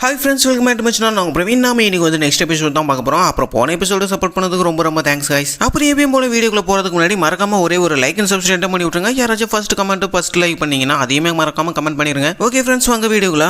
Hi friends, welcome back to my channel. நான் பிரவீன். நாம இன்னைக்கு வந்து நெக்ஸ்ட் எபிசோட் தான் பார்க்க போறோம். அப்புறம் போன எபிசோட சப்போர்ட் பண்ணதுக்கு ரொம்ப தேங்க்ஸ் गाइस. அப்புறம் எப்பவும் போல வீடியோக்குள்ள போறதுக்கு முன்னாடி மறக்காம ஒரே ஒரு லைக் அண்ட் சப்ஸ்கிரைப் பண்ணி விட்டுருங்க. யாராச்சும் ஃபர்ஸ்ட் கமெண்ட் ஃபர்ஸ்ட் லைக் பண்ணீங்கன்னா அதையுமே மறக்காம கமெண்ட் பண்ணிருங்க. ஓகே ஃப்ரெண்ட்ஸ், வாங்க வீடியோக்குள்ள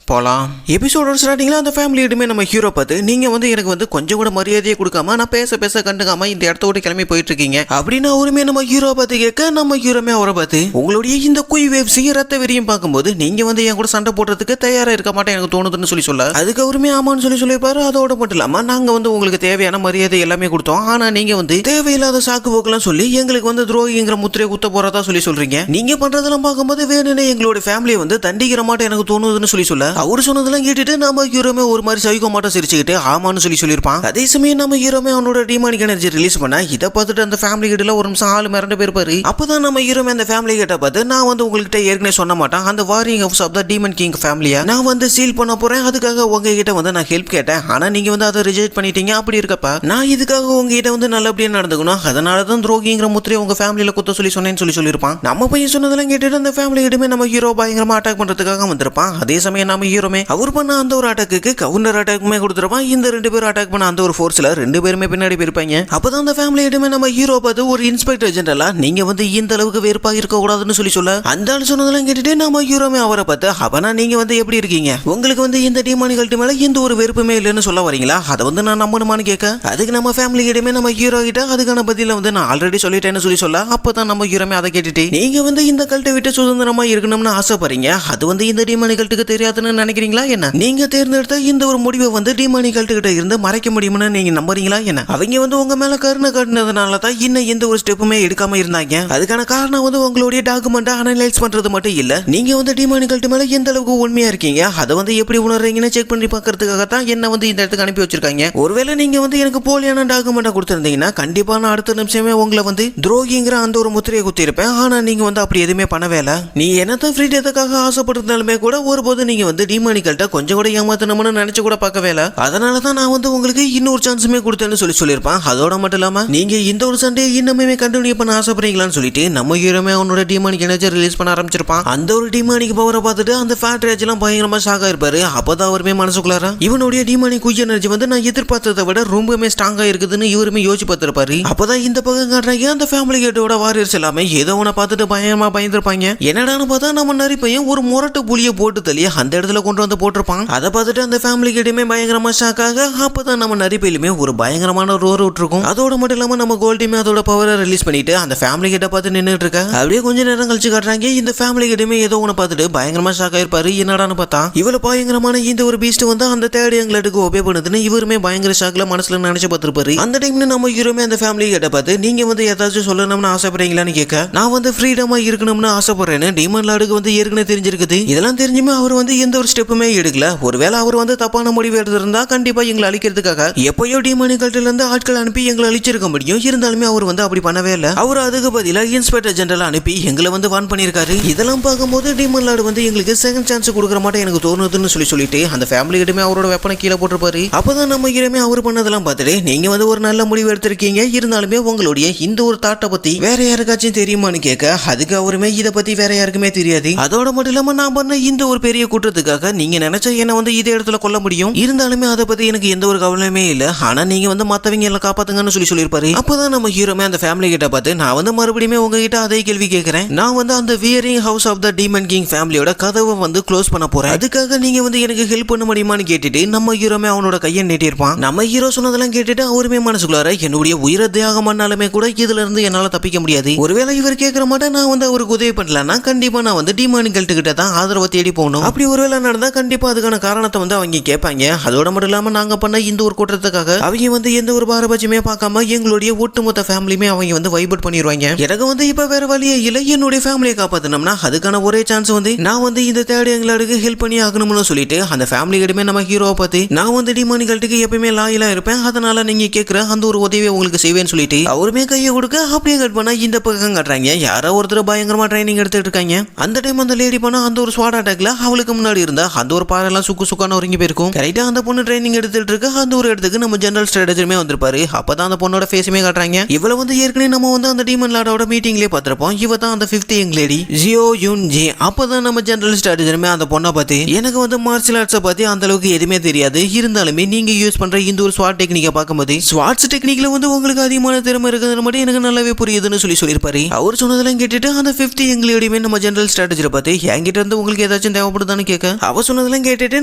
போலாம். எபிசோட ஸ்டார்டிங்ல அந்த ஃபேமிலி எடுமே நம்ம ஹீரோ பார்த்து, நீங்க வந்து எனக்கு வந்து கொஞ்சம் கூட மரியாதையை கொடுக்காம நான் பேச கண்டுக்காம இந்த இடத்த விட்டு கிளம்பி போயிட்டு இருக்கீங்க அப்படின்னு அவருமே நம்ம ஹீரோ பார்த்து கேட்க, நம்ம ஹீரோமே அவரை பார்த்து, உங்களுடைய இந்த குய் வேவ்ஸையும் ரத்த வெறியும் பார்க்கும்போது நீங்க வந்து என் கூட சண்டை போடுறதுக்கு தயாரா இருக்க மாட்டேன் எனக்கு தோணுதுன்னு சொல்ல, அதுக்கு அவருமே ஆமான்னு சொல்லியிருப்பாரு. அதோட மட்டும் இல்லாம நாங்க வந்து உங்களுக்கு தேவையான மரியாதை எல்லாமே கொடுத்தோம், ஆனா நீங்க வந்து தேவையில்லாத சாக்கு போக்கெல்லாம் சொல்லி எங்களுக்கு வந்து துரோகிங்கிற முத்திரையை குத்த போறதா சொல்றீங்க. நீங்க பண்றதெல்லாம் பார்க்கும்போது வேணும்னே எங்களோட ஃபேமிலியை வந்து தண்டிக்கிற மாட்டேன் எனக்கு தோணுதுன்னு சொல்ல, அவர் சொன்னதெல்லாம் கேட்டுட்டு நம்ம ஹீரோமே ஒரு மாதிரி சைக்கோ மாட்டம் சிரிச்சுக்கிட்டு ஆமான்னு சொல்லியிருப்பான். அதே சமயம் நம்ம ஹீரோமே அவனோட டிமானிக் எனர்ஜி ரிலீஸ் பண்ண, இதை பார்த்துட்டு அந்த ஃபேமிலி கிட்ட ஒரு நிமிஷம் ஆளு மிரண்டு போயிருப்பாரு. அப்பதான் நம்ம ஹீரோமே அந்த ஃபேமிலி கிட்ட பார்த்து, நான் வந்து உங்ககிட்ட ஏற்கனவே சொன்ன மாட்டேன், அந்த warring house of the demon king ஃபேமிலியா நான் வந்து சீல் பண்ண போறேன், அதுக்காக உங்ககிட்ட வந்து நான் ஹெல்ப் கேட்டேன், ஆனா நீங்க வந்து அதை ரிஜெக்ட் பண்ணிட்டீங்க. அப்படி இருக்கப்ப நான் இதுக்காக உங்ககிட்ட வந்து நல்லபடியா நடந்துக்கணும், அதனாலதான் துரோகிங்கிற முத்திரையை உங்க ஃபேமிலியில குத்த சொன்னேன்னு சொல்லியிருப்பான். நம்ம பையன் சொன்னதெல்லாம் கேட்டுட்டு அந்த ஃபேமிலி கிட்டமே நம்ம ஹீரோ பயங்கரமா அட்டாக் பண்றதுக்காக வந்திருப்பான். அதே சமயம் நம்ம ஹீரோமே அவர் பண்ண அந்த ஒரு அட்டாக்கு கவுண்டர் அட்டாக்குமே கொடுத்துருப்பான். இந்த ரெண்டு பேரும் அட்டாக் பண்ண அந்த ஒரு ஃபோர்ஸ்ல ரெண்டு பேருமே பின்னாடி போயிருப்பாங்க. அப்பதான் அந்த ஃபேமிலி கிட்டமே நம்ம ஹீரோ பார்த்து, ஒரு இன்ஸ்பெக்டர் ஜெனரலா நீங்க வந்து இந்த அளவுக்கு வெறுப்பா இருக்க கூடாதுன்னு சொல்ல, அந்த ஆள் சொன்னதெல்லாம் கேட்டுட்டு நம்ம ஹீரோமே அவரை பார்த்து, அப்பனா நீங்க வந்து எப்படி இருக்கீங்க, உங்களுக்கு வந்து இந்த டிமானிகல்ட்டு மேல எந்த ஒரு வெறுப்புமே இல்லைன்னு சொல்ல வரீங்களா, அதை வந்து நான் நம்பணுமான்னு கேட்க, அதுக்கு நம்ம ஃபேமிலி கிட்டமே நம்ம ஹீரோ கிட்ட அதுக்கான பதில வந்து நான் ஆல்ரெடி சொல்லிட்டேன்னு சொல்ல, அப்பதான் நம்ம ஹீரோமே அதை கேட்டுட்டு, நீங்க வந்து இந்த கல்ட்டை விட்டு சுதந்திரமா இருக்கணும்னு ஆசைப்படுறீங்க, அது வந்து இந்த டிமானிகல்ட்டுக்கு தெரியாதுன்னு நினைக்கிறீங்களா என்ன, நீங்க தேர்ந்தெடுத்த இந்த ஒரு முடிவை வந்து டிமானிகல்ட்டு கிட்ட இருந்து மறைக்க முடியும்னு நீங்க நம்புறீங்களா என்ன, அவங்க வந்து உங்க மேல கருணை காட்டினதுனால தான் இன்னும் எந்த ஒரு ஸ்டெப்புமே எடுக்காம இருந்தாங்க, அதுக்கான காரணம் வந்து உங்களுடைய டாக்குமெண்ட் அனலைஸ் பண்றது மட்டும் இல்ல, நீங்க வந்து டிமானிகல்ட்டு மேல எந்த அளவுக்கு உண்மையா இருக்கீங்க அதை வந்து எப்படி உணர்றீங்கன்னு செக் பண்ணி பார்க்கறதுக்காக தான் என்ன வந்து இந்த இடத்துக்கு அனுப்பி வச்சிருக்காங்க. ஒருவேளை நீங்க வந்து எனக்கு போலியான டாக்குமெண்ட் கொடுத்திருந்தீங்கன்னா கண்டிப்பா நான் அடுத்த நிமிஷமே உங்களை வந்து துரோகிங்கிற அந்த ஒரு முத்திரையை குத்தி இருப்பேன், ஆனா நீங்க வந்து அப்படி எதுவுமே பண்ணவே இல்ல, நீ என்னதான் ஃப்ரீடத்துக்காக ஆசைப்பட்டிருந்தாலுமே கூட ஒருபோது நீங்க வந்து டிமானிகல்ட்ட கொஞ்சம் கூட ஏமாத்தணும்னு நினைச்சு கூட பார்க்கவே இல்ல, அதனாலதான் நான் வந்து உங்களுக்கு இன்னொரு சான்ஸுமே கொடுத்தேன்னு சொல்லியிருப்பான். அதோட மட்டும் இல்லாம நீங்க இந்த ஒரு சண்டையை இன்னுமே கண்டினியூ பண்ண ஆசைப்படுறீங்களான்னு சொல்லிட்டு நம்ம ஹீரோமே அவனோட டிமானிக் எனர்ஜி ரிலீஸ் பண்ண ஆரம்பிச்சிருப்பான். அந்த ஒரு டிமானிக் பவரை பார்த்துட்டு அந்த ஃபேட் ரேஜ் எல்லாம் பயங்கரமா ஷாக் ஆயிருப்பாரு. அப்பதான் அவருமே மனசுக்குள்ளார இவனுடைய டிமானிக் குய் எனர்ஜி வந்து நான் எதிர்பார்த்ததை விட ரொம்பவே ஸ்ட்ராங்கா இருக்குதுன்னு இவருமே யோசிச்சு பார்த்திருப்பாரு. அப்பதான் இந்த பக்கம் காட்டுறாங்க அந்த ஃபேமிலி கேட்டோட வாரியர்ஸ் எல்லாமே ஏதோ ஒன்ன பார்த்துட்டு பயங்கரமா பயந்துருப்பாங்க. என்னடான்னு பார்த்தா நம்ம நரி பையன் ஒரு முரட்டு புலியை போட்டு தள்ளி அந்த இடத்துல கொண்டு வந்து போட்டிருப்பான். அதை பார்த்துட்டு அந்த ஃபேமிலி கிட்டமே பயங்கரமா ஷாக்காக, அப்பதான் நம்ம நரிப்பையிலுமே ஒரு பயங்கரமான ரோர் விட்டுருக்கும். அதோட மட்டும் இல்லாம நம்ம கோல்டுமே அதோட பவரை ரிலீஸ் பண்ணிட்டு அந்த ஃபேமிலி கிட்ட பார்த்து நின்றுட்டு இருக்க. அப்படியே கொஞ்ச நேரம் கழிச்சு காட்டுறாங்க இந்த ஃபேமிலி கிட்டமே ஏதோ ஒன்று பார்த்துட்டு பயங்கரமா ஷாக் ஆயிருப்பாரு. என்னடான்னு பார்த்தா இவ்வளவு பயங்கரமான இந்த ஒரு பீஸ்ட் வந்து அந்த தேர்ட் எங்களுக்கு ஒபே பண்ணுதுன்னு இவருமே பயங்கர ஷாக்ல மனசுல நினைச்சு பார்த்திருப்பாரு. அந்த டைம்ல நம்ம ஹீரோமே அந்த ஃபேமிலி கிட்ட பார்த்து, நீங்க வந்து ஏதாச்சும் சொல்லணும்னு ஆசைப்படுறீங்களான்னு கேட்க, நான் வந்து ஃப்ரீடமா இருக்கணும்னு ஆசைப்படுறேன்னு டீமன் லார்டுக்கு வந்து ஏற்கனவே தெரிஞ்சிருக்குது. இதெல்லாம் தெரிஞ்சுமே அவர் வந்து எந்த ஒரு ஸ்டெப்புமே எடுக்கல. ஒருவேளை அவர் வந்து தப்பான முடிவு எடுத்திருந்தா கண்டிப்பா எங்களை அழிக்கிறதுக்காக எப்பயோ டிமானிகல்ட்ல இருந்து ஆட்கள் அனுப்பி எங்களை அழிச்சிருக்க முடியும். இருந்தாலுமே அவர் வந்து அப்படி பண்ணவே இல்லை. அவர் அதுக்கு பதிலா இன்ஸ்பெக்டர் ஜெனரல் அனுப்பி எங்களை வந்து வான் பண்ணியிருக்காரு. இதெல்லாம் பார்க்கும்போது டீமன் லார்டு வந்து எங்களுக்கு செகண்ட் சான்ஸ் கொடுக்குற மாட்டேன் எனக்கு தோணுதுன்னு சொல்லிட்டு அந்த ஃபேமிலி கிட்டமே அவரோட வெப்பனை கீழே போட்டிருப்பாரு. அப்பதான் நம்ம ஹீரோமே அவர் பண்ணதெல்லாம் பார்த்துட்டு, நீங்க வந்து ஒரு நல்ல முடிவு எடுத்திருக்கீங்க, இருந்தாலுமே உங்களுடைய இந்த ஒரு தாட்டை பத்தி வேற யாருக்காச்சும் தெரியுமான்னு கேட்க, அதுக்கு அவருமே இதை பத்தி வேற யாருக்குமே தெரியாது. அதோட மட்டும் இல்லாம நான் பண்ண இந்த ஒரு பெரிய கூட்டத்துக்காக நீங்க நினைச்ச என்ன வந்து இதே இடத்துல கொல்ல முடியும், இருந்தாலுமே அதை பத்தி எனக்கு எந்த ஒரு கவலையுமே இல்ல, ஆனா நீங்க வந்து மத்தவங்க எல்லாம் காப்பாத்துங்கன்னு சொல்லியிருப்பாரு. அப்பதான் நம்ம ஹீரோமே அந்த ஃபேமிலி கிட்ட பார்த்து, நான் வந்து மறுபடியும் உங்ககிட்ட அதே கேள்வி கேட்கிறேன், நான் வந்து அந்த warring house of the demon king ஃபேமிலியோட கதவை வந்து க்ளோஸ் பண்ண போறேன், அதுக்காக நீங்க வந்து எனக்கு ஹெல்ப் பண்ண முடியுமான்னு கேட்டுட்டு நம்ம ஹீரோமே அவனோட கையை நீட்டியிருப்பான். நம்ம ஹீரோ சொன்னதெல்லாம் கேட்டுட்டு அவருமே மனசுக்குள்ளார, என்னுடைய உயிரை தியாகம் பண்ணாலுமே கூட இதுல இருந்து என்னால தப்பிக்க முடியாது, ஒருவேளை இவர் கேட்கிற மாட்டேன் நான் வந்து அவருக்கு உதவி பண்ணலன்னா கண்டிப்பா நான் வந்து டிமானிகல்ட்டு கிட்ட தான் ஆதரவை தேடி போகணும், அப்படி ஒருவேளை நடந்தா கண்டிப்பா அதுக்கான காரணத்தை வந்து அவங்க கேட்பாங்க. அதோட மட்டும் இல்லாம நாங்க பண்ண இந்த ஒரு கூட்டத்துக்காக அவங்க வந்து எந்த ஒரு பாரபட்சமே பார்க்காம எங்களுடைய ஒட்டுமொத்த ஃபேமிலியுமே அவங்க வந்து வைபட் பண்ணிடுவாங்க. எனக்கு வந்து இப்ப வேற வழியே இல்லை, என்னுடைய ஃபேமிலியை காப்பாத்தணும்னா அதுக்கான ஒரே சான்ஸ் வந்து நான் வந்து இந்த தேர்ட் எங்களுக்கு ஹெல்ப் பண்ணி ஆகணும்னு சொல்லிட்டு அந்த ஃபேமிலி கிட்டமே நம்ம ஹீரோவை பார்த்து, நான் வந்து டிமானிகல்ட்டுக்கு எப்பயுமே லாயலா இருப்பேன், அதனால நீங்க கேட்கிற அந்த ஒரு உதவியை உங்களுக்கு செய்வேன்னு சொல்லிட்டு அவருமே கையை கொடுக்க, அப்படியே கட் பண்ணா இந்த பக்கம் காட்டுறாங்க யாரோ ஒருத்தர் பயங்கரமா ட்ரைனிங் எடுத்துட்டு இருக்காங்க. அந்த டைம் அந்த லேடி பண்ண அந்த ஒரு ஸ்வாட் அட்டாக்ல அவளுக்கு முன்னாடி இருந்தா அந்த ஒரு பாறையெல்லாம் சுக்கான ஒருங்கி போயிருக்கும். கரெக்டா அந்த பொண்ணு ட்ரைனிங் எடுத்துட்டு இருக்கு அந்த ஒரு இடத்துக்கு நம்ம ஜெனரல் ஸ்ட்ராட்டஜியுமே வந்திருப்பாரு. அப்பதான் அந்த பொண்ணோட ஃபேஸுமே காட்டுறாங்க. இவள வந்து ஏற்கனவே நம்ம வந்து அந்த டீமன் லார்டோட மீட்டிங்லயே பார்த்திருப்போம். இவ தான் அந்த 5th young lady Jio Yun G. அப்பதான் நம்ம ஜெனரல் ஸ்ட்ராட்டஜியுமே அந்த பொண்ணை பார்த்து எனக்கு வந்து மார்ஷியல் ஆர்ட்ஸை பத்தி அந்த அளவுக்கு எதுவுமே தெரியாது, இருந்தாலுமே நீங்க யூஸ் பண்ற இந்த ஒரு ஸ்வாட் டெக்னிக்கை பார்க்கும்போது ஸ்வாட்ஸ் டெக்னிக்ல வந்து உங்களுக்கு அதிகமான திறமை இருக்குதுன்னு மட்டும் எனக்கு நல்லாவே புரியுதுன்னு சொல்லியிருப்பாரு. அவர் சொன்னதெல்லாம் கேட்டுட்டு அந்த 5th யங் லேடியுமே நம்ம ஜெனரல் ஸ்ட்ராட்டஜியை பார்த்து என்கிட்ட இருந்து உங்களுக்கு ஏதாச்சும் தேவைப்படுதான்னு கேட்க அவ சொன்னதெல்லாம் கேட்டுட்டு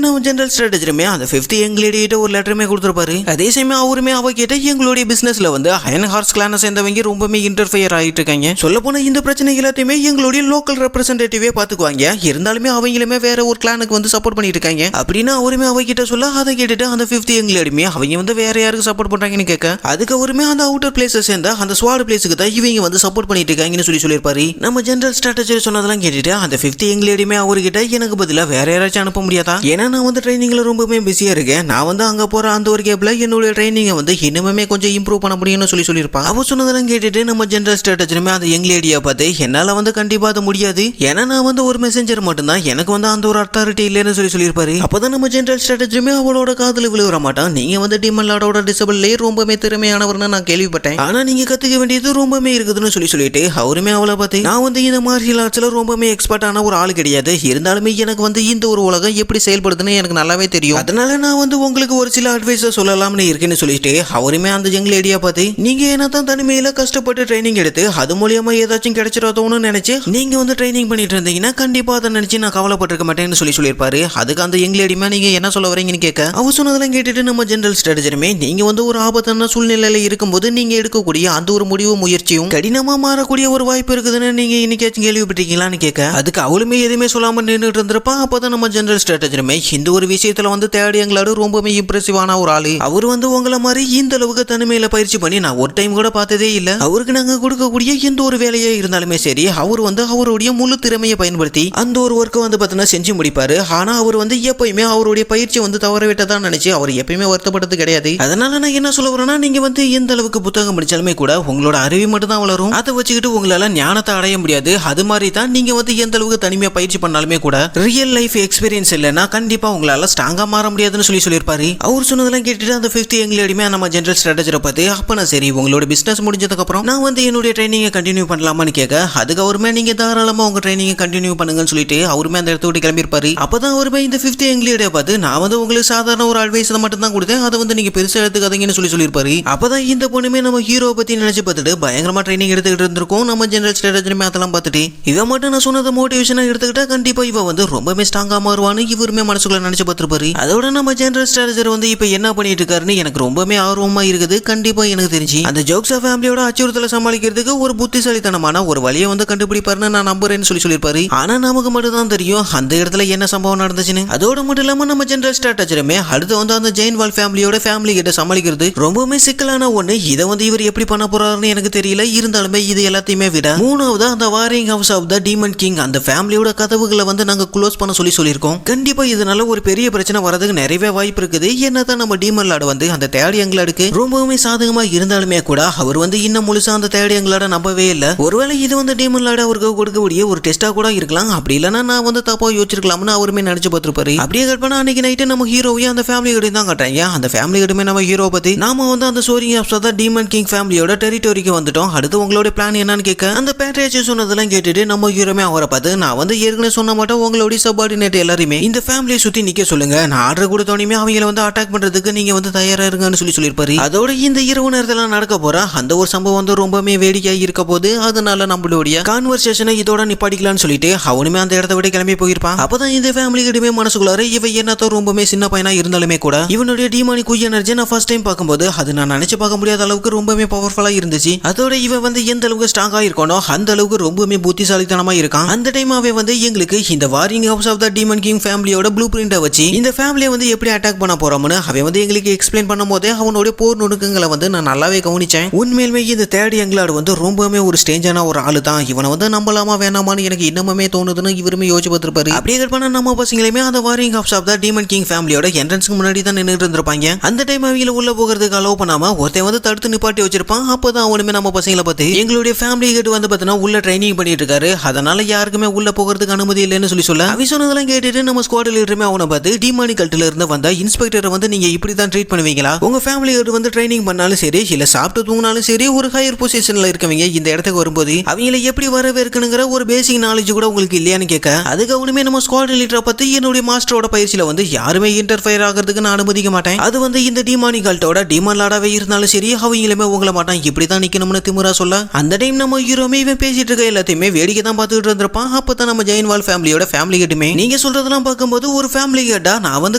நம்ம ஜெனரல் ஸ்ட்ராட்டஜியுமே அந்த 5th யங் லேடி கிட்ட ஒரு லெட்டருமே கொடுத்துருப்பாரு. அதே சமயம் அவருமே அவ கிட்ட எங்களுடைய பிசினஸ்ல வந்து அயன் ஹார்ஸ் கிளானை சேர்ந்தவங்க ரொம்பவே இன்டர்ஃபியர் ஆகிட்டு இருக்காங்க, சொல்ல போனா இந்த பிரச்சனை எல்லாத்தையுமே எங்களுடைய லோக்கல் ரெப்ரசன்டேட்டிவே பாத்துக்குவாங்க, இருந்தாலுமே அவங்களுமே வேற ஒரு கிளானுக்கு வந்து சப்போர்ட் பண்ணிட்டு இருக்காங்க அப்படின்னு அவருமே அவகிட்ட சொல்ல அதை கேட்டுட்டு அந்த 5th யங் லேடியுமே அவங்க வந்து வேற யாருக்கு சப்போர்ட் பண்றாங்கன்னு கேட்க அதுக்கு அவருமே அந்த அவுட்டர் பிளேஸை சேர்ந்த அந்த ஸ்வாட் பிளேஸுக்கு தான் இவங்க வந்து சப்போர்ட் பண்ணிட்டு இருக்காங்கன்னு சொல்லியிருப்பாரு. நம்ம ஜெனரல் ஸ்ட்ராட்டஜி சொன்னதெல்லாம் கேட்டுட்டு அந்த 5th யங் லேடியுமே அவர்கிட்ட எனக்கு பதிலா வேற யாராச்சும் அனுப்ப முடியாதா, ஏன்னா நான் வந்து ட்ரைனிங்ல ரொம்பவே பிஸியா இருக்கேன், நான் வந்து அங்க போற அந்த ஒரு கேப்ல என்னுடைய ட்ரைனிங்கை வந்து இன்னுமே கொஞ்சம் இம்ப்ரூவ் பண்ண முடியும்னு சொல்லியிருப்பான். அவ சொன்னதெல்லாம் கேட்டுட்டு நம்ம ஜெனரல் ஸ்ட்ராட்டஜியுமே அந்த யங் லேடியை பார்த்து என்னால வந்து கண்டிப்பா அது முடியாது, ஏன்னா நான் வந்து ஒரு மெசஞ்சர் மட்டும்தான், எனக்கு வந்து அந்த ஒரு அத்தாரிட்டி இல்லைன்னு சொல்லியிருப்பாரு. அப்பதான் நம்ம ஜெனரல் ஸ்ட்ராட்டஜியுமே அவளோட காதல விழுவர மாட்டான், நீங்க வந்து டீமன் லார்டோட டிசபிள்லே ரொம்பவே திறமையானவர்னு நான் கேள்விப்பட்டேன், ஆனா நீங்க கத்துக்க வேண்டியது ரொம்பவே இருக்குதுன்னு சொல்லிட்டு அவருமே அவளை பார்த்து நான் வந்து இந்த மார்ஷியல் ஆர்ட்ஸ்ல ரொம்பவே எக்ஸ்பர்ட் ஆன ஒரு ஆள் கிடையாது, இருந்தாலுமே எனக்கு வந்து இந்த ஒரு உலகம் எப்படி செயல்படுதுன்னு எனக்கு நல்லாவே தெரியும், அதனால நான் வந்து உங்களுக்கு ஒரு சில அட்வைஸ் சொல்லலாம்னு இருக்கேன்னு சொல்லிட்டு அவருமே அந்த யங் லேடியா பார்த்து நீங்க என்னதான் தனிமையில கஷ்டப்பட்டு ட்ரைனிங் எடுத்து அது மூலியமா ஏதாச்சும் கிடைச்சிடாதோன்னு நினைச்சு நீங்க வந்து ட்ரைனிங் பண்ணிட்டு இருந்தீங்கன்னா கண்டிப்பா அதை நினைச்சு நான் கவலைப்பட்டிருக்க மாட்டேன்னு சொல்லியிருப்பாரு. அதுக்கு அந்த யங் லேடியுமே நீங்க என்ன சொல்ல வரீங்கன்னு கேட்க அவ சொன்னதெல்லாம் கேட்டுட்டு நம்ம ஜெனரல் ஸ்ட்ராட்டஜியுமே நீங்க வந்து ஒரு ஆபத்தான சூழ்நிலையில இருக்கும்போது நீங்க எடுக்கக்கூடிய அந்த ஒரு முடிவு முயற்சியும் கடினமா மாறக்கூடிய ஒரு வாய்ப்பு இருக்குதுன்னு நீங்க இன்னைக்காச்சும் கேள்விப்பட்டிருக்கீங்களான்னு கேட்க அதுக்கு அவளுமே எதுவுமே சொல்லாம நின்றுட்டு இருந்திருப்பா. அப்பதான் நம்ம ஜெனரல் ஸ்ட்ராட்டஜியுமே இந்த ஒரு விஷயத்துல வந்து தேடி எங்களாடு ரொம்பவே இம்ப்ரெசிவான ஒரு ஆளு, அவர் வந்து உங்களை மாதிரி இந்த அளவுக்கு தனிமையில பயிற்சி பண்ணி நான் ஒரு டைம் கூட பார்த்ததே இல்ல, அவருக்கு நாங்க கொடுக்கக்கூடிய எந்த ஒரு வேலையே இருந்தாலுமே சரி அவர் வந்து அவருடைய முழு திறமையை பயன்படுத்தி அந்த ஒரு ஒர்க்கை வந்து பார்த்தீங்கன்னா செஞ்சு முடிப்பாரு, ஆனா அவர் வந்து எப்பயுமே அவருடைய பயிற்சி வந்து தவற விட்டதான் நினைச்சு அவர் எப்பயுமே வருத்தப்பட்டது கிடையாது, அதனால நான் என்ன சொல்ல வரேன்னா நீங்க வந்து எந்த அளவுக்கு புத்தகம் படிச்சாலுமே கூட உங்களோட அறிவு மட்டும் தான் வளரும், அதை வச்சுக்கிட்டு உங்களால ஞானத்தை அடைய முடியாது, அது மாதிரி தான் நீங்க வந்து எந்த அளவுக்கு தனிமையா பயிற்சி பண்ணாலுமே கூட ரியல் லைஃப் எக்ஸ்பீரியன்ஸ் இல்லைன்னா கண்டிப்பா உங்களால ஸ்ட்ராங்கா மாற முடியாதுன்னு சொல்லியிருப்பாரு. அவர் சொன்னதெல்லாம் கேட்டுட்டு அந்த 5th யங் லேடியுமே நம்ம ஜெனரல் ஸ்ட்ராட்டஜியை பார்த்து அப்ப நான் சரி உங்களோட பிசினஸ் முடிஞ்சதுக்கு அப்புறம் நான் வந்து என்னுடைய ட்ரைனிங்கை கண்டினியூ பண்ணலாமான்னு கேட்க அதுக்கு அவருமே நீங்க தாராளமா உங்க ட்ரைனிங்கை கண்டினியூ பண்ணுங்கன்னு சொல்லிட்டு அவருமே அந்த இடத்த விட்டு கிளம்பியிருப்பாரு. அப்பதான் அவருமே இந்த 5th யங் லேடியை பார்த்து நான் வந்து உங்களுக்கு சாதாரண ஒரு அட்வைஸ் மட்டும் தான் கொடுத்தேன், அதை வந்து நீங்க பெருசா எடுத்துக்காதீங்கன்னு சொல்லியிருப்பாரு. அப்பதான் இந்த பொண்ணுமே நம்ம ஹீரோ பத்தி நினைச்சு பார்த்துட்டு பயங்கரமா ட்ரைனிங் எடுத்துக்கிட்டு இருந்திருக்கும். நம்ம ஜெனரல் ஸ்ட்ராட்டஜியுமே அதெல்லாம் பார்த்துட்டு இவ மட்டும் நான் சொன்னதை மோட்டிவேஷனா எடுத்துக்கிட்டா கண்டிப்பா இவ வந்து ரொம்பவே ஸ்ட்ராங்கா மாறுவான்னு இவருமே மனசுக்குள்ள நினைச்சு பார்த்திருப்பாரு. அதோட நம்ம ஜெனரல் ஸ்ட்ராட்டஜி வந்து இப்ப என்ன பண்ணிட்டு இருக்காருன்னு எனக்கு ரொம்பவே ஆர்வமா இருக்குது. கண்டிப்பா எனக்கு தெரிஞ்சு அந்த ஜோக்ஸா ஃபேமிலியோட அச்சுறுத்தலை சமாளிக்கிறதுக்கு ஒரு புத்திசாலித்தனமான ஒரு வழியை வந்து கண்டுபிடிப்பாருன்னு நான் நம்புறேன்னு சொல்லியிருப்பாரு. ஆனா நமக்கு மட்டும் தான் தெரியும் அந்த இடத்துல என்ன சம்பவம் நடந்துச்சுன்னு. அதோட மட்டும் இல்லாம நம்ம ஜெனரல் ஸ்ட்ராட்டஜியுமே அடுத்து வந்து அந்த ஜெயின் வால் ஃபேமிலியோட ஃபேமிலி கிட்ட சமாளிக்கிறது ரொம்பவே சிக்கலான ஒண்ணு. இதை வந்து இவர் எப்படி பண்ண போறாருன்னு எனக்கு தெரியல, இருந்தாலுமே இது எல்லாத்தையுமே விட மூணாவது அந்த warring house of the demon king அந்த ஃபேமிலியோட கதவுகளை வந்து நாங்க க்ளோஸ் பண்ண சொல்லியிருக்கோம். கண்டிப்பா இதனால ஒரு பெரிய பிரச்சனை வரதுக்கு நிறைய வாய்ப்பு இருக்குது. என்னதான் நம்ம டீமன் லார்டு வந்து அந்த தேர்ட் யங் லார்டுக்கு ரொம்பவுமே சாதகமா இருந்தாலுமே கூட அவர் வந்து இன்னும் முழுசா அந்த தேர்ட் யங் லார்டை நம்பவே இல்லை. ஒருவேளை இது வந்து டீமன் லார்டு அவருக்கு கொடுக்கக்கூடிய ஒரு டெஸ்டா கூட இருக்கலாம், அப்படி இல்லைன்னா நான் வந்து தப்பா யோசிச்சிருக்கலாம்னு அவருமே நினைச்சு பார்த்திருப்பாரு. அப்படியே கற்பனா அன்னைக்கு நைட்டு நம்ம ஹீரோவையும் அந்த ஃபேமிலி கிட்ட தான் காட்டுறாங்க. அந்த ஃபேமிலி கிட்டமே நம்ம ஹீரோ பத்தி நாம வந்து அந்த சோரிங் ஆஃப் த டீமன் கிங் ஃபேமிலியோட டெரிட்டோரிக்கு வந்துட்டோம், அடுத்து உங்களோட பிளான் என்னன்னு கேட்க அந்த பேட்ரியாச்சு சொன்னதெல்லாம் கேட்டுட்டு நம்ம ஹீரோமே அவரை பார்த்து நான் வந்து ஏற்கனவே சொன்ன மாட்டோம் உங்களுடைய சபார்டினேட் எல்லாருமே இந்த ஃபேமிலியை சுத்தி நிக்க சொல்லுங்க, நான் ஆர்டர் கொடுத்தோனையுமே அவங்கள வந்து அட்டாக் பண்றதுக்கு நீங்க வந்து தயாரா இருங்கன்னு சொல்லியிருப்பாரு. அதோட இந்த இரவு நேரத்துல நடக்க போற அந்த ஒரு சம்பவம் வந்து ரொம்பவே வேடிக்கையா இருக்க போது, அதனால நம்மளுடைய கான்வர்சேஷனை இதோட நிப்பாட்டிக்கலாம்னு சொல்லிட்டு அவனுமே அந்த இடத்த விட கிளம்பி போயிருப்பான். அப்பதான் இந்த ஃபேமிலி கிட்டமே மனசுக்குள்ளார இவ என்னத்தோ ரொம்பவே சின்ன பையனா இருந்தாலுமே கூட இவனுடைய டிமானிக் எனர்ஜி நான் ஃபர்ஸ்ட் டைம் பார்க்கும்போது அது நான் நினைச்சு பார்க்க முடியாத அளவுக்கு ரொம்பவே பவர்ஃபுல்லா இருந்துச்சு. அதோட இவன் வந்து எந்த அளவுக்கு ஸ்ட்ராங்கா இருக்கானோ அந்த அளவுக்கு ரொம்பவே புத்திசாலித்தனமா இருக்கான். அந்த டைம் அவன் வந்து எங்களுக்கு இந்த warring house of the demon king ஃபேமிலியோட ப்ளூ பிரிண்டை வச்சு இந்த ஃபேமிலியை வந்து எப்படி அட்டாக் பண்ண போறோம்னு அவன் வந்து எங்களுக்கு எக்ஸ்பிளைன் பண்ணும் போதே அவனோட போர் நுணுக்கங்களை வந்து நான் நல்லாவே கவனிச்சேன். உண்மையிலுமே இந்த தேர்ட் யங் லார்டு வந்து ரொம்பவே ஒரு ஸ்டேஞ்சான ஒரு ஆளு தான், இவனை வந்து நம்பலாமா வேணாமான்னு எனக்கு இன்னமுமே தோணுதுன்னு இவருமே யோசிச்சு பார்த்திருப்பாரு. அப்படியே கற்பனை நம்ம பசங்களுமே அந்த warring house of the demon king ஃபேமிலியோட என்ட்ரன்ஸ்க்கு முன்னாடி தான் நின்றுட்டு இருந்திருப்பாங்க. அந்த டைம் அவங்கள உள்ள போகிறதுக்கு அலோவ் பண்ணாம ஒருத்தன் வந்து தடுத்து நிப்பாட்டி வச்சிருப்பான். அப்பதான் அவனுமே நம்ம பசங்களை பார்த்து எங்களுடைய ஃபேமிலி கிட்ட வந்து பார்த்தீங்கன்னா உள்ள ட்ரைனிங் பண்ணிட்டு இருக்காரு, அதனால யாருக்குமே உள்ள போகிறதுக்கு அனுமதி இல்லைன்னு சொல்ல அவன் சொன்னதெல்லாம் சொன்னதெல்லாம் கேட்டுட்டு நம்ம ஸ்குவாட் லீடருமே அவனை பார்த்து டிமானி கல்ட்டுல இருந்து வந்த இன்ஸ்பெக்டரை வந்து நீங்க இப்படி தான் ட்ரீட் பண்ணுவீங்களா? உங்க ஃபேமிலியோட வந்து ட்ரைனிங் பண்ணாலும் சரி இல்ல சாப்பிட்டு தூங்கினாலும் சரி ஒரு ஹையர் பொசிஷன்ல இருக்கவங்க இந்த இடத்துக்கு வரும்போது அவங்களை எப்படி வரவேற்கணுங்கிற ஒரு பேசிக் நாலேஜ் கூட உங்களுக்கு இல்லையான்னு கேட்க அதுக்கு அவனுமே நம்ம ஸ்குவாட் லீடரை பத்தி என்னுடைய மாஸ்டரோட பயிற்சியில வந்து யாருமே இன்டர்ஃபயர் ஆகிறதுக்கு நான் அனுமதிக்க மாட்டேன். அது வந்து இந்த டிமானி கல்ட்டோட டிமான் லாடாவே இருந்தாலும் சரி அவங்களுமே உங்களை மாட்டான் இப்படிதான் நிக்கணும்னு திமுறா சொல்ல அந்த டைம் நம்ம ஹீரோமே இவன் பேசிட்டு இருக்க எல்லாத்தையுமே வேடிக்கை தான் பார்த்துட்டு இருந்திருப்பான். அப்பதான் நம்ம ஜெயின் வால் ஃபேமிலியோட ஃபேமிலி ஹெட்டுமே நீங்க சொல்றதெல்லாம் பார்க்கும்போது ஒரு ஃபேமிலி ஹெட்டா நான் வந்து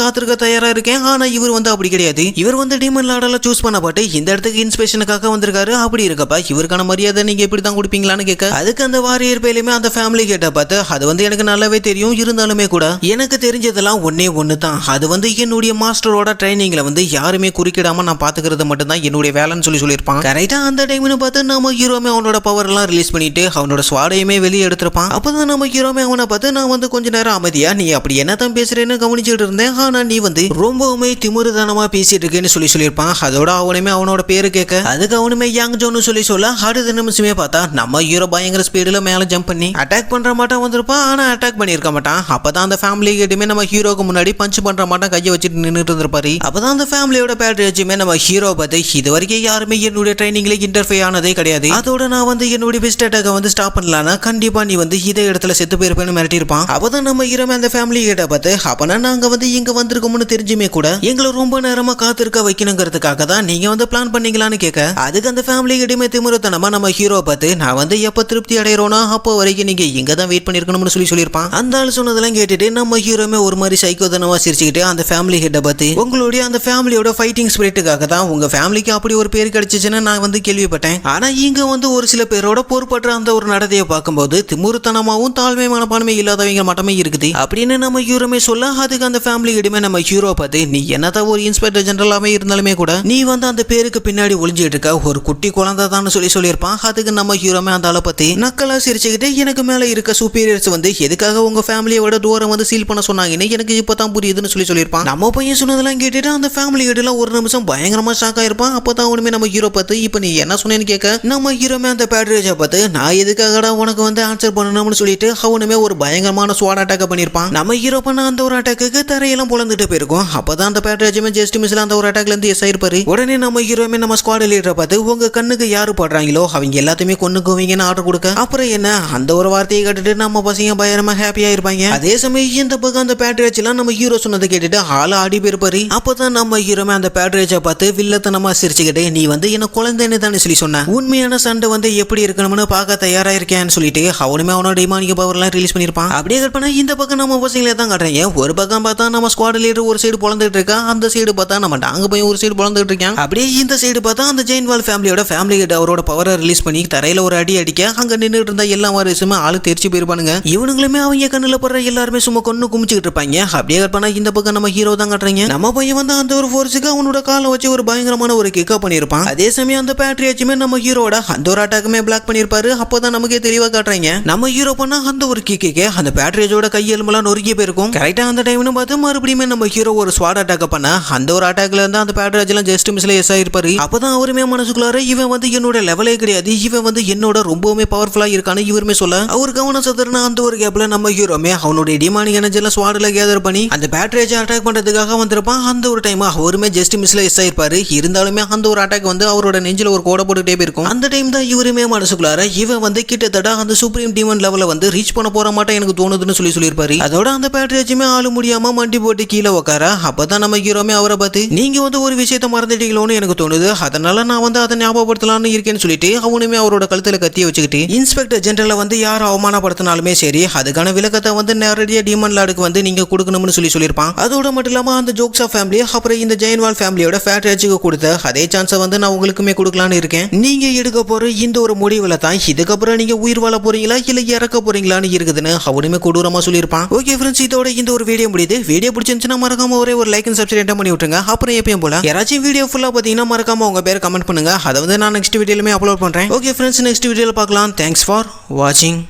காத்திருக்க தயாரா இருக்கேன். ஆனா இவர் வந்து அப்படி கிடையாது. இவர் வந்து டிமன் லாடால சூஸ் பண்ணப்பட்டு இந்த இடத்துக்கு இன்ஸ்பெக்ஷனுக்காக வந்திருக்காரு. அப்படி இருக்கப்பா இவருக்கான மரியாதை நீங்க எப்படி தான் கொடுப்பீங்களான்னு கேட்க அதுக்கு அந்த வாரியர் பேலுமே அந்த ஃபேமிலி ஹெட்டை பார்த்து அது வந்து எனக்கு நல்லாவே தெரியும். இருந்தாலுமே கூட எனக்கு தெரிஞ்சதெல்லாம் ஒண்ணு தான். அது வந்து என்னுடைய மாஸ்டரோட ட்ரைனிங்ல வந்து யாருமே குறுக்கிடாம நான் பாத்துக்கிறது மட்டும் தான் என்னுடைய வேலைன்னு சொல்லியிருப்பான். கரெக்டா அந்த டைம்னு பார்த்து நம்ம ஹீரோமே அவனோட பவர் எல்லாம் ரிலீஸ் பண்ணிட்டு அவனோட ஸ்வாடையுமே வெளியே எடுத்திருப்பான். அப்பதான் நம்ம ஹீரோமே அவனை பார்த்து நான் வந்து கொஞ்ச நேரம் அமைதியா நீ அப்படி என்னதான் பேசுறேன்னு கவனிச்சுட்டு இருந்தேன். ஆனா நீ வந்து ரொம்பவுமே திமிருதனமா பேசிட்டு இருக்கேன்னு சொல்லியிருப்பான். அதோட அவனுமே அவனோட பேரு கேட்க அதுக்கு அவனுமே யாங் ஜோன்னு சொல்ல அடுத்த நிமிஷமே பார்த்தா நம்ம ஹீரோ பயங்கர ஸ்பீடுல மேல ஜம்ப் பண்ணி அட்டாக் பண்ற மாட்டான் வந்திருப்பான். ஆனா அட்டாக் பண்ணிருக்க மாட்டான். அப்பதான் அந்த ஃபேமிலி கிட்டமே நம்ம ஹீரோக்கு முன்னாடி பஞ்ச் பண்ற மாட்டான் கையை வச்சுட்டு நின்றுட்டு இருந்திருப்பாரு. அப்பதான் அந்த ஃபேமிலியோட பேட்ரியாச்சுமே நம்ம ஹீரோ பார்த்து இது வரைக்கும் யாருமே என்னுடைய ட்ரைனிங்ல இன்டர்ஃபியர் ஆனதே கிடையாது. அதோட நான் வந்து என்னுடைய பெஸ்ட் அட்டாக வந்து ஸ்டாப் பண்ணலாம்னா கண்டிப்பா நீ வந்து இதே இடத்துல செத்து போயிருப்பேன்னு மிரட்டி இருப்பான். அப்பதான் நம்ம ஹீரோமே அந்த ஃபேமிலி கிட்ட பார்த்து அப்பனா நாங்க வந்து இங்க வந்திருக்கோம்னு தெரிஞ்சுமே கூட எங்களை ரொம்ப நேரமா காத்திருக்க வைக்கணுங்கிறதுக்காக தான் நீங்க வந்து பிளான் பண்ணீங்களான்னு கேட்க அதுக்கு அந்த ஃபேமிலி கிட்டமே திமிரத்தனமா நம்ம ஹீரோ பார்த்து நான் வந்து எப்ப திருப்தி அடைகிறோனா அப்போ வரைக்கும் நீங்க இங்க தான் வெயிட் பண்ணிருக்கணும்னு சொல்லியிருப்பான். அந்த ஆள் சொன்னதெல்லாம் கேட்டுட்டு நம்ம ஹீரோமே ஒரு மாதிரி சைக்கோதனமா சிரிச்சுக்கிட்டு அந்த ஃபேமிலி கிட்ட பார்த்து உங்களுடைய அந்த ஃபேமிலியோட ஃபைட்டிங் ஸ்பிரிட்டுக்காக தான் உங்க ஃபேமிலிக்கு அப்படி ஒரு பேர் கிடைச்சிச்சுன்னு நான் வந்து கேள்விப்பட்டேன். ஆனா இங்க வந்து ஒரு சில பேரோட பொறுப்பற்ற அந்த ஒரு நடத்தையை பார்க்கும்போது திமுருத்தனமாவும் தாழ்மை மனப்பான்மை இல்லாதவங்க மட்டுமே இருக்குது அப்படின்னு நம்ம ஹீரோமே சொல்ல அதுக்கு அந்த ஃபேமிலி கிட்டமே நம்ம ஹீரோ பார்த்து நீ என்னதான் ஒரு இன்ஸ்பெக்டர் ஜெனரலாவே இருந்தாலுமே கூட நீ வந்து அந்த பேருக்கு பின்னாடி ஒளிஞ்சிட்டு இருக்க ஒரு குட்டி குழந்தை தான் சொல்லியிருப்பான். அதுக்கு நம்ம ஹீரோமே அந்த ஆளை பத்தி நக்கலா சிரிச்சுக்கிட்டு எனக்கு மேல இருக்க சூப்பீரியர்ஸ் வந்து எதுக்காக உங்க ஃபேமிலியோட டோரை வந்து சீல் பண்ண சொன்னாங்கன்னு எனக்கு இப்பதான் புரியுதுன்னு சொல்லியிருப்பான். நம்ம பையன் சொன்னதெல்லாம் கேட்டுட்டு அந்த ஃபேமிலி கிட்ட ஒரு நிமிஷம் பயங்கரமா ஷாக் ஆயிருப்பான். அப்பதான் அவனுமே நம்ம ஹீரோ பார்த்து இப்ப நீ என்ன சொன்னேன்னு கேட்க நம்ம ஹீரோமே அந்த பேட்ரேஜை பார்த்து நான் எதுக்காகடா உனக்கு வந்து ஆன்சர் பண்ணணும்னு சொல்லிட்டு அவனுமே ஒரு பயங்கரமான ஸ்வாட் அட்டாக் பண்ணிருப்பான். நம்ம ஹீரோ பண்ண அந்த ஒரு அட்டாக்கு தரையெல்லாம் புலந்துட்டு போயிருக்கும். அப்பதான் அந்த பேட்ரேஜுமே ஜஸ்ட் மிஸ்ல அந்த ஒரு அட்டாக்ல இருந்து எஸ் ஆயிருப்பாரு. உடனே நம்ம ஹீரோமே நம்ம ஸ்குவாட் லீடரை பார்த்து உங்க கண்ணுக்கு யாரு படுறாங்களோ அவங்க எல்லாத்தையுமே கொன்னுக்குவீங்கன்னு ஆர்டர் கொடுக்க அப்புறம் என்ன அந்த ஒரு வார்த்தையை கேட்டுட்டு நம்ம பசங்க பயங்கரமா ஹாப்பியா இருப்பாங்க. அதே சமயம் இந்த பக்கம் அந்த பேட்ரேஜ் எல்லாம் நம்ம ஹீரோ சொன்னதை கேட்டுட்டு ஆள ஆடி போயிருப்பாரு. அப்பதான் நம்ம ஹீரோமே அந்த பேட்ரேஜை பார்த்து வில்லத்தனமா சிரிச்சுக்கிட்டு நீ வந்து என்ன குழந்தைன்னு தானே சொன்ன உண்மையான சண்டை வந்து எப்படி இருக்கணும்னு பார்க்க தயாரா இருக்கேன்னு சொல்லிட்டு அவனுமே அவனோட டிமானிக் பவர் எல்லாம் ரிலீஸ் பண்ணிருப்பான். அப்படியே கட் பண்ணா இந்த பக்கம் நம்ம பசங்களே தான் காட்டுறீங்க. ஒரு பக்கம் பார்த்தா நம்ம ஸ்குவாட் லீடர் ஒரு சைடு பொழந்துட்டு இருக்கா. அந்த சைடு பார்த்தா நம்ம டாங்க போய் ஒரு சைடு பொழந்துட்டு இருக்கான். அப்படியே இந்த சைடு பார்த்தா அந்த ஜெயின் வால் ஃபேமிலியோட ஃபேமிலி கிட்ட அவரோட பவரை ரிலீஸ் பண்ணி தரையில ஒரு அடி அடிக்க அங்க நின்றுட்டு இருந்தா எல்லா வாரிசுமே ஆளு தெரிச்சு போயிருப்பானுங்க. இவனுங்களுமே அவங்க கண்ணுல படுற எல்லாருமே சும்மா கொன்னு குமிச்சுக்கிட்டு இருப்பாங்க. அப்படியே கட் பண்ணா இந்த பக்கம் நம்ம ஹீரோ தான் காட்டுறீங்க. நம்ம பையன் வந்து அந்த ஒரு ஃபோர்ஸுக்கு அவனோட காலை வச்சு ஒரு பயங்கரமான ஒரு கிக் பண்ணிருப்பான். அதே சமயம் அந்த பேட்ரியாச்சுமே நம்ம ஹீரோட அந்த ஒரு அட்டாக்குமே பிளாக் பண்ணிருப்பாரு. அப்போதான் நமக்கே தெளிவா காட்டுறீங்க நம்ம ஹீரோ பண்ணா அந்த ஒரு கிக்கே அந்த பேட்ரியாஜோட கையெலும்பெல்லாம் நொறுக்கி போயிருக்கும். கரெக்டா அந்த டைம்னு பார்த்து மறுபடியும் நம்ம ஹீரோ ஒரு ஸ்வாட் அட்டாக் பண்ண அந்த ஒரு அட்டாக்ல இருந்து அந்த பேட்ரியாஜ் எல்லாம் ஜஸ்ட் மிஸ்ல எஸ் ஆயிருப்பாரு. அப்பதான் அவருமே மனசுக்குள்ளார இவன் வந்து என்னோட லெவலே கிடையாது, இவன் வந்து என்னோட ரொம்பவுமே பவர்ஃபுல்லா இருக்கான்னு இவருமே சொல்ல அவர் கவனம் சதுரனா அந்த ஒரு கேப்ல நம்ம ஹீரோமே அவனுடைய டிமானிக் எனர்ஜில ஸ்வாட்ல கேதர் பண்ணி அந்த பேட்ரியாஜ் அட்டாக் பண்றதுக்காக வந்திருப்பான். அந்த ஒரு டைம் அவருமே ஜஸ்ட் மிஸ்ல எஸ் ஆயிருப்பாரு. இருந்தாலுமே அந்த ஒரு அட்டாக் வந்து அவரோட நெஞ்சில ஒரு கோடை போட்டுட்டே போயிருக்கும். அந்த டைம் தான் இவருமே மனசுக்குள்ளார இவன் வந்து கிட்டத்தட்ட அந்த சூப்ரீம் டீமன் லெவல வந்து ரீச் பண்ண போற மாட்டேன் எனக்கு தோணுதுன்னு சொல்லியிருப்பாரு. அதோட அந்த பேட்ரியாஜுமே ஆளு முடியாம மண்டி போட்டு கீழே உட்கார அப்பதான் நம்ம ஹீரோமே அவரை பார்த்து நீங்க வந்து ஒரு விஷயத்த மறந்துட்டீங்களோன்னு எனக்கு தோணுது, அதனால நான் வந்து அதை ஞாபகப்படுத்தலாம்னு இருக்கேன்னு சொல்லிட்டு அவனுமே அவரோட கழுத்துல கத்திய வச்சுக்கிட்டு இன்ஸ்பெக்டர் ஜெனரலை வந்து யார் அவமானப்படுத்தினாலுமே சரி அதுக்கான விளக்கத்தை வந்து நேரடியா டீமன் லார்டுக்கு வந்து நீங்க கொடுக்கணும்னு சொல்லியிருப்பான். அதோட மட்டும் இல்லாம அந்த ஜோக்ஸா ஃபேமிலி அப்புறம் இந்த ஜெயின் வால் ஃபேமிலியோட பேட்ரியாஜுக்கு கொடுத்த அதே சான்ஸை வந்து நான் உங்களுக்குமே கொடுக்கலான்னு இருக்கேன். நீங்க எடுக்க போற இந்த ஒரு முடிவுல தான் இதுக்கப்புறம் நீங்க உயிர் வாழ போறீங்களா இல்ல இறக்க போறீங்களான்னு இருக்குதுன்னு அவனுமே கொடூரமா சொல்லியிருப்பான். ஓகே ஃப்ரெண்ட்ஸ், இதோட இந்த ஒரு வீடியோ முடியுது. வீடியோ பிடிச்சிருந்துச்சுன்னா மறக்காம ஒரே ஒரு லைக் அண்ட் சப்ஸ்கிரைப் பண்ணி விட்டுருங்க. அப்புறம் எப்பயும் போல யாராச்சும் வீடியோ ஃபுல்லா பாத்தீங்கன்னா மறக்காம உங்க பேர் கமெண்ட் பண்ணுங்க. அதை வந்து நான் நெக்ஸ்ட் வீடியோலமே அப்லோட் பண்றேன். ஓகே ஃப்ரெண்ட்ஸ், நெக்ஸ்ட் வீடியோல பார்க்கலாம். தேங்க்ஸ் ஃபார் வாட்சிங்.